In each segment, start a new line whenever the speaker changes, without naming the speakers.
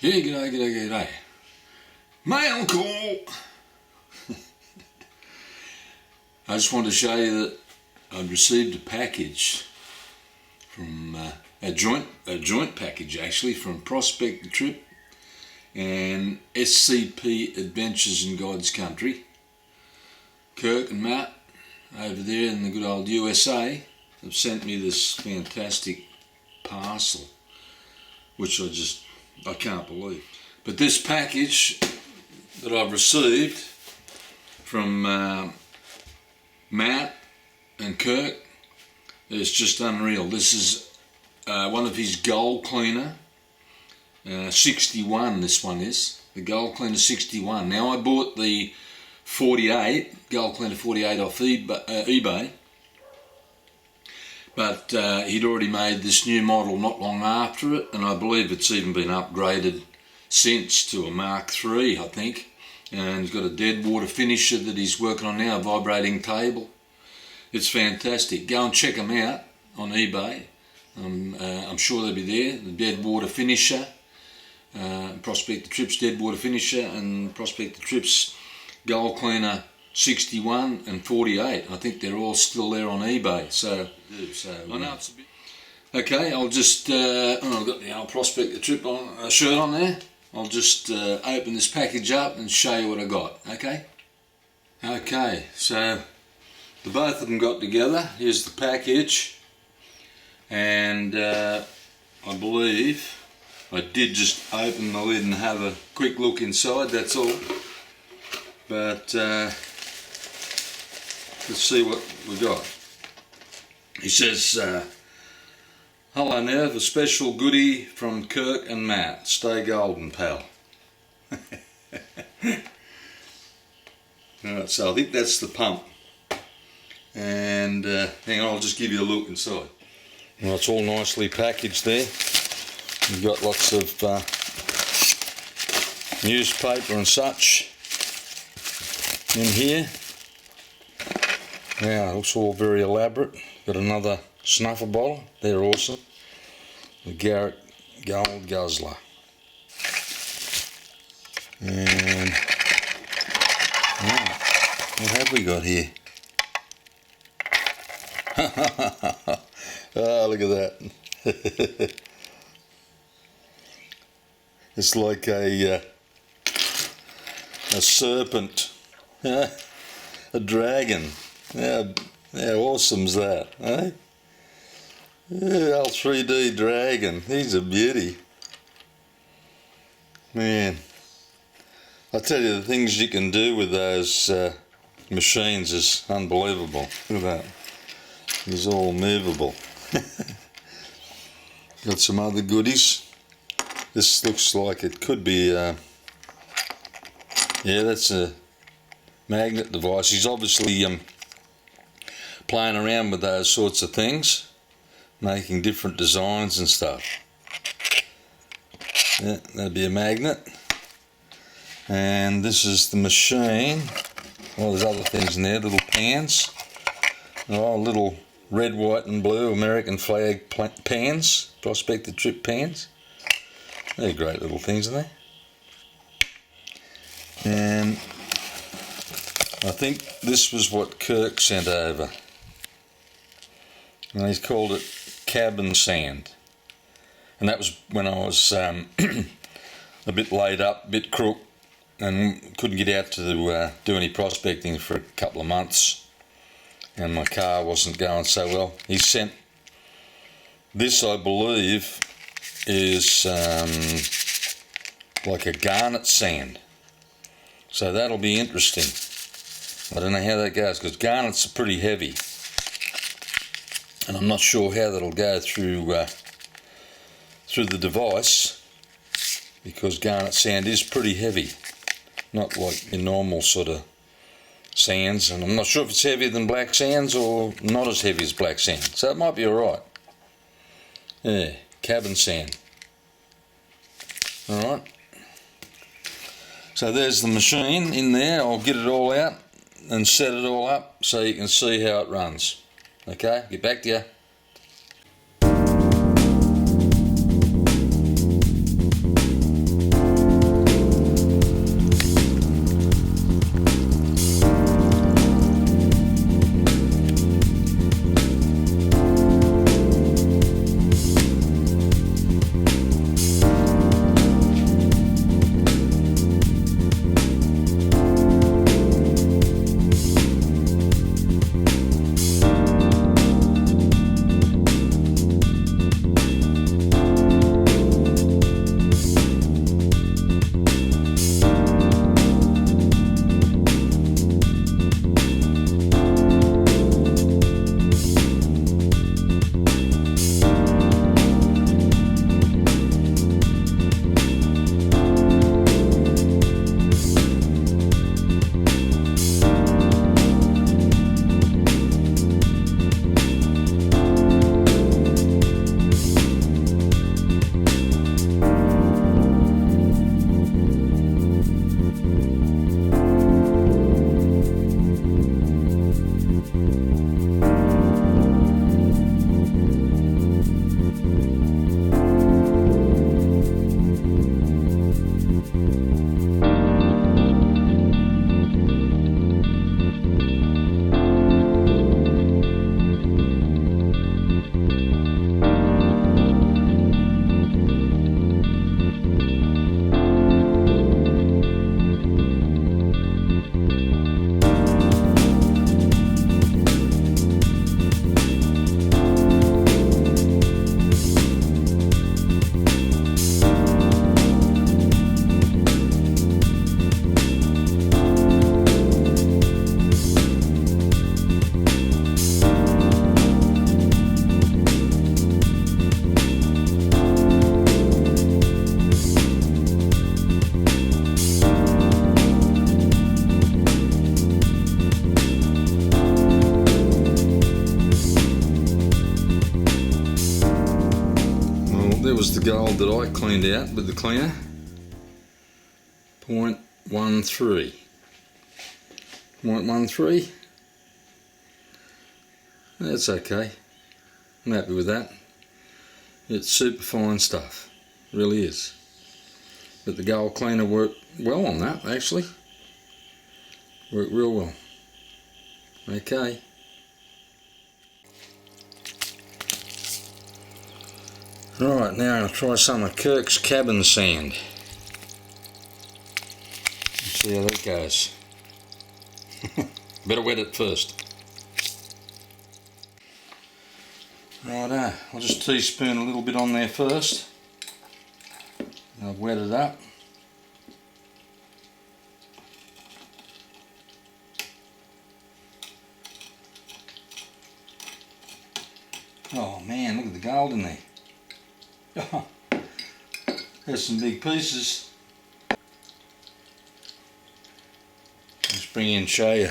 Yeah, g'day. Mail call! I just wanted to show you that I'd received a package from a joint package actually from Prospect the Trip and SCP Adventures in God's Country. Kirk and Matt over there in the good old USA have sent me this fantastic parcel, which I can't believe. But this package that I've received from Matt and Kirk is just unreal. This is one of his Gold Cleaner 61. This one is the Gold Cleaner 61. Now I bought the 48 Gold Cleaner 48 off eBay, but he'd already made this new model not long after it, and I believe it's even been upgraded since to a Mark III, I think. And he's got a dead water finisher that he's working on now, a vibrating table. It's fantastic. Go and check them out on eBay. I'm sure they'll be there. The dead water finisher, Prospect the Trip's dead water finisher, and Prospect the Trip's Gold Cleaner 61 and 48. I think they're all still there on eBay. So I know it's a bit. Okay, I'll just. I've got the old Prospect the Trip shirt on there. I'll just open this package up and show you what I got. Okay, so the both of them got together. Here's the package, and I believe I did just open the lid and have a quick look inside. That's all. But let's see what we got. He says, "Hello Nev, a special goodie from Kirk and Matt. Stay golden, pal." Alright, so I think that's the pump. And hang on, I'll just give you a look inside. Well, it's all nicely packaged there. You've got lots of newspaper and such in here. Now, it looks all very elaborate. Got another snuffer bottle. They're awesome. The Garrett Gold Guzzler. And what have we got here? Oh, look at that. It's like a serpent, a dragon. How awesome's that, eh? Yeah, old 3D dragon. He's a beauty. Man, I tell you, the things you can do with those machines is unbelievable. Look at that. He's all movable. Got some other goodies. This looks like it could be, yeah, that's a magnet device. He's obviously playing around with those sorts of things, making different designs and stuff. Yeah, that'd be a magnet. And this is the machine. Well, there's other things in there, little pans. Oh, little red, white and blue American flag pans, Prospect the Trip pans. They're great little things, aren't they? And I think this was what Kirk sent over. And he's called it cabin sand. And that was when I was a bit laid up, a bit crook, and couldn't get out to do any prospecting for a couple of months. And my car wasn't going so well. He sent this, I believe, is like a garnet sand. So that'll be interesting. I don't know how that goes, because garnets are pretty heavy. And I'm not sure how that'll go through the device, because garnet sand is pretty heavy, not like your normal sort of sands, and I'm not sure if it's heavier than black sands or not as heavy as black sand, so it might be alright. Yeah, cabin sand. Alright, so there's the machine in there. I'll get it all out and set it all up so you can see how it runs. Okay, get back to you. there was the gold that I cleaned out with the cleaner. 0.13. 0.13. That's okay. I'm happy with that. It's super fine stuff. It really is. But the gold cleaner worked well on that, actually. Worked real well. Okay. Right, now I'm going to try some of Kirk's Cabin Sand. Let's see how that goes. Better wet it first. Righto, I'll just teaspoon a little bit on there first. I've wet it up. Oh man, look at the gold in there. Oh, there's some big pieces. Let's bring in and show you.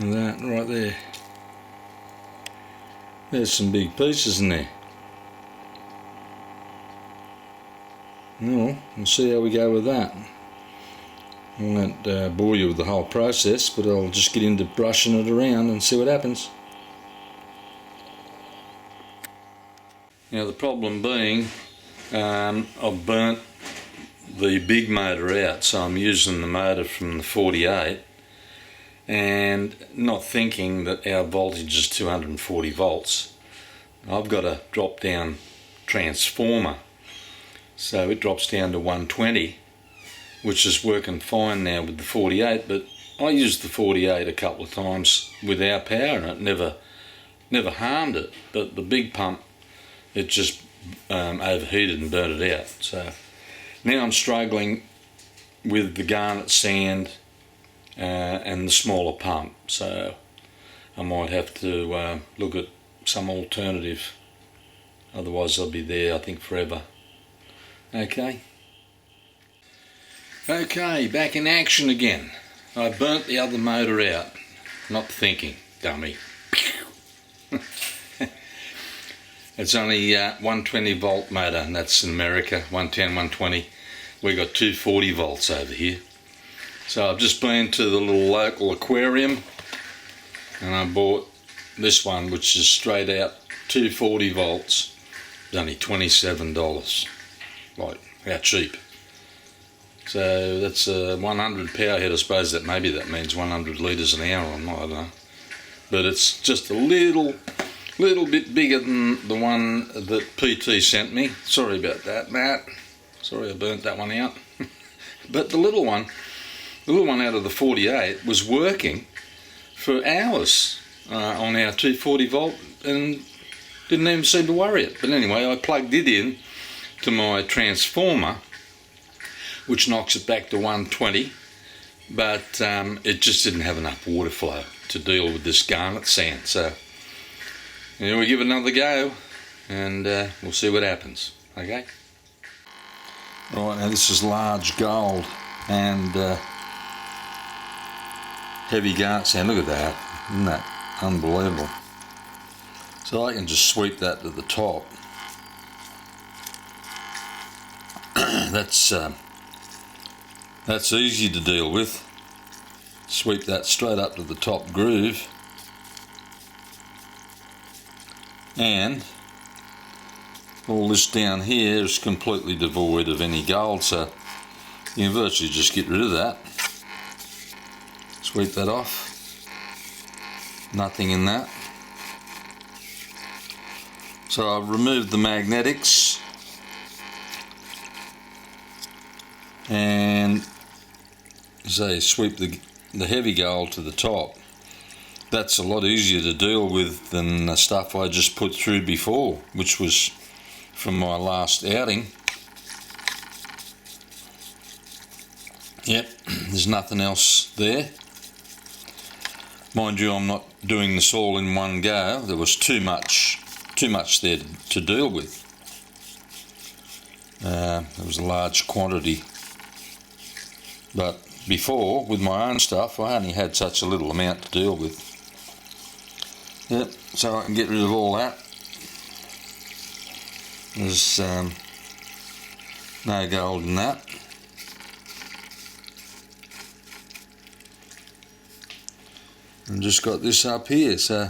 Look at that right there. There's some big pieces in there. Well, we'll see how we go with that. I won't bore you with the whole process, but I'll just get into brushing it around and see what happens. Now the problem being, I've burnt the big motor out, so I'm using the motor from the 48 and not thinking that our voltage is 240 volts. I've got a drop down transformer, so it drops down to 120, which is working fine now with the 48, but I used the 48 a couple of times with our power and it never harmed it, but the big pump, it just overheated and burnt it out. So now I'm struggling with the garnet sand and the smaller pump, so I might have to look at some alternative, otherwise I'll be there I think forever. Okay, back in action again. I burnt the other motor out, not thinking, dummy. It's only 120 volt motor, and that's in America, 110, 120. We got 240 volts over here. So I've just been to the little local aquarium and I bought this one, which is straight out 240 volts. It's only $27. Like, how cheap. So that's a 100 power head. I suppose that maybe that means 100 litres an hour, I don't know. But it's just a little bit bigger than the one that PT sent me. Sorry about that, Matt. Sorry I burnt that one out. But the little one out of the 48 was working for hours on our 240 volt and didn't even seem to worry it. But anyway, I plugged it in to my transformer, which knocks it back to 120, but it just didn't have enough water flow to deal with this garnet sand. So yeah, we give it another go and we'll see what happens. Okay. Right, now this is large gold and heavy garnet sand. Look at that. Isn't that unbelievable? So I can just sweep that to the top. That's easy to deal with. Sweep that straight up to the top groove. And all this down here is completely devoid of any gold, so you can virtually just get rid of that. Sweep that off. Nothing in that. So I've removed the magnetics and say sweep the heavy gold to the top. That's a lot easier to deal with than the stuff I just put through before, which was from my last outing. Yep, there's nothing else there. Mind you, I'm not doing this all in one go. There was too much there to deal with. There was a large quantity. But before, with my own stuff, I only had such a little amount to deal with. Yep, so I can get rid of all that. There's no gold in that. And just got this up here, so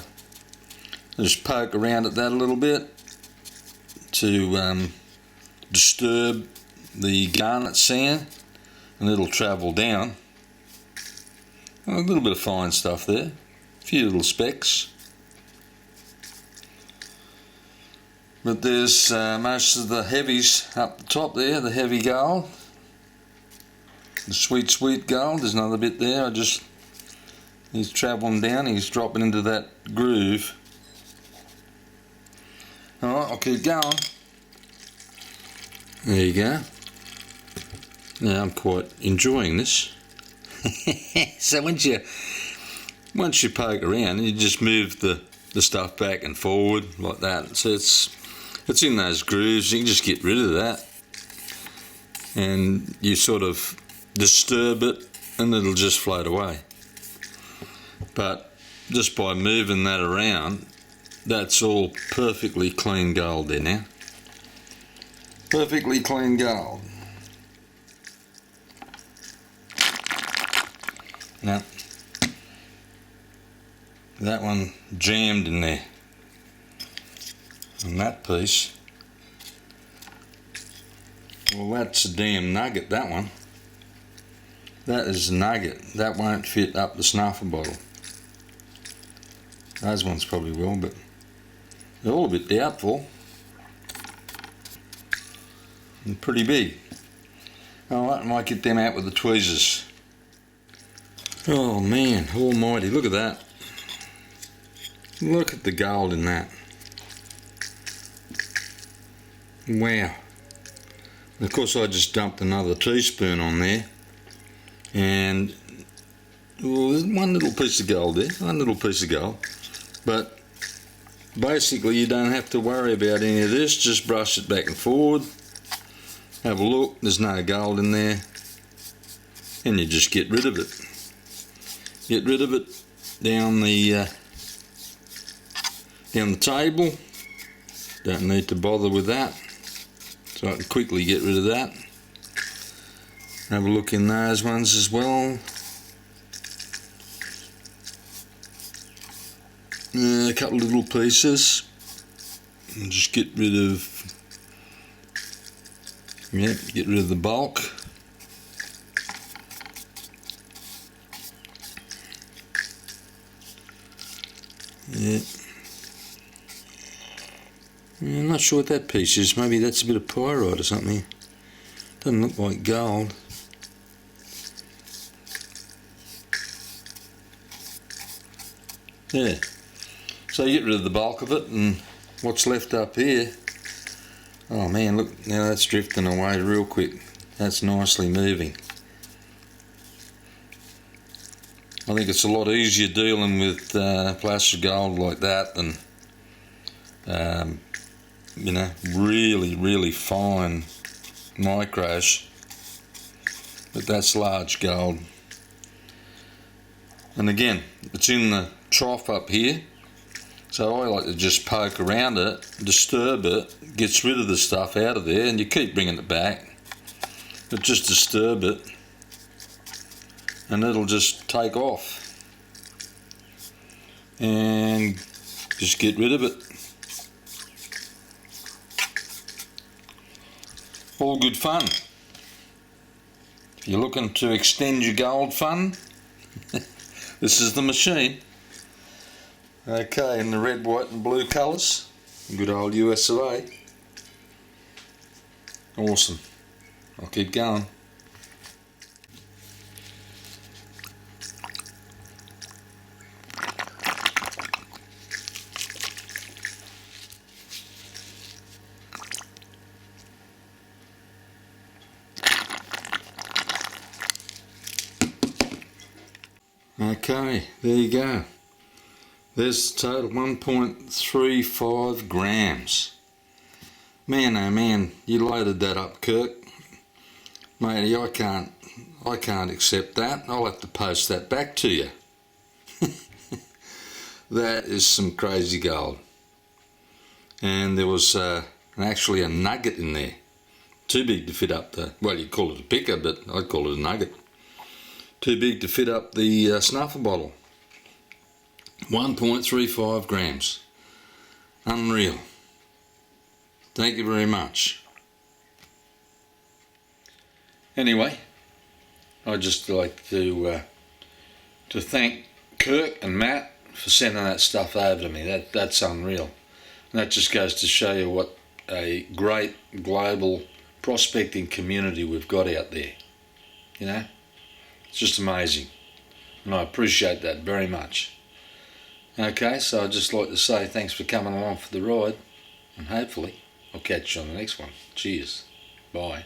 just poke around at that a little bit to disturb the garnet sand, and it'll travel down. A little bit of fine stuff there, a few little specks. But there's most of the heavies up the top there, the heavy gold. The sweet gold, there's another bit there. He's travelling down, he's dropping into that groove. Alright, I'll keep going. There you go. Now I'm quite enjoying this. So once you poke around, you just move the stuff back and forward like that. So it's in those grooves. You can just get rid of that, and you sort of disturb it, and it'll just float away. But just by moving that around, that's all perfectly clean gold there now. Perfectly clean gold. Now, that one jammed in there. And that piece, well, that's a damn nugget, that one. That is a nugget. That won't fit up the snuffer bottle. Those ones probably will, but they're all a bit doubtful. And pretty big. Alright, I might get them out with the tweezers. Oh man, almighty, look at that. Look at the gold in that. Wow. And of course I just dumped another teaspoon on there. And well, there's one little piece of gold there, one little piece of gold. But basically you don't have to worry about any of this, just brush it back and forward. Have a look, there's no gold in there. And you just get rid of it. Get rid of it down the table. Don't need to bother with that. So I can quickly get rid of that. Have a look in those ones as well. A couple of little pieces. And just get rid of, get rid of the bulk. Yeah. I'm not sure what that piece is. Maybe that's a bit of pyrite or something. Doesn't look like gold. Yeah. So you get rid of the bulk of it, and what's left up here, oh man, look, now that's drifting away real quick. That's nicely moving. I think it's a lot easier dealing with placer gold like that than really fine micros. But that's large gold. And again, it's in the trough up here, so I like to just poke around it, disturb it, gets rid of the stuff out of there, and you keep bringing it back, but just disturb it and it'll just take off and just get rid of it. All good fun. If you're looking to extend your gold fun, this is the machine. Okay, in the red, white and blue colours. Good old US of A. Awesome. I'll keep going. Okay, there you go. There's the total, 1.35 grams. Man, oh man, you loaded that up, Kirk. Matey, I can't accept that. I'll have to post that back to you. That is some crazy gold. And there was and actually a nugget in there. Too big to fit up the, well, you'd call it a picker, but I'd call it a nugget. Too big to fit up the snuffer bottle. 1.35 grams. Unreal. Thank you very much. Anyway, I'd just like to thank Kirk and Matt for sending that stuff over to me. That's unreal. And that just goes to show you what a great global prospecting community we've got out there. You know, it's just amazing, and I appreciate that very much. Okay, so I'd just like to say thanks for coming along for the ride, and hopefully I'll catch you on the next one. Cheers. Bye.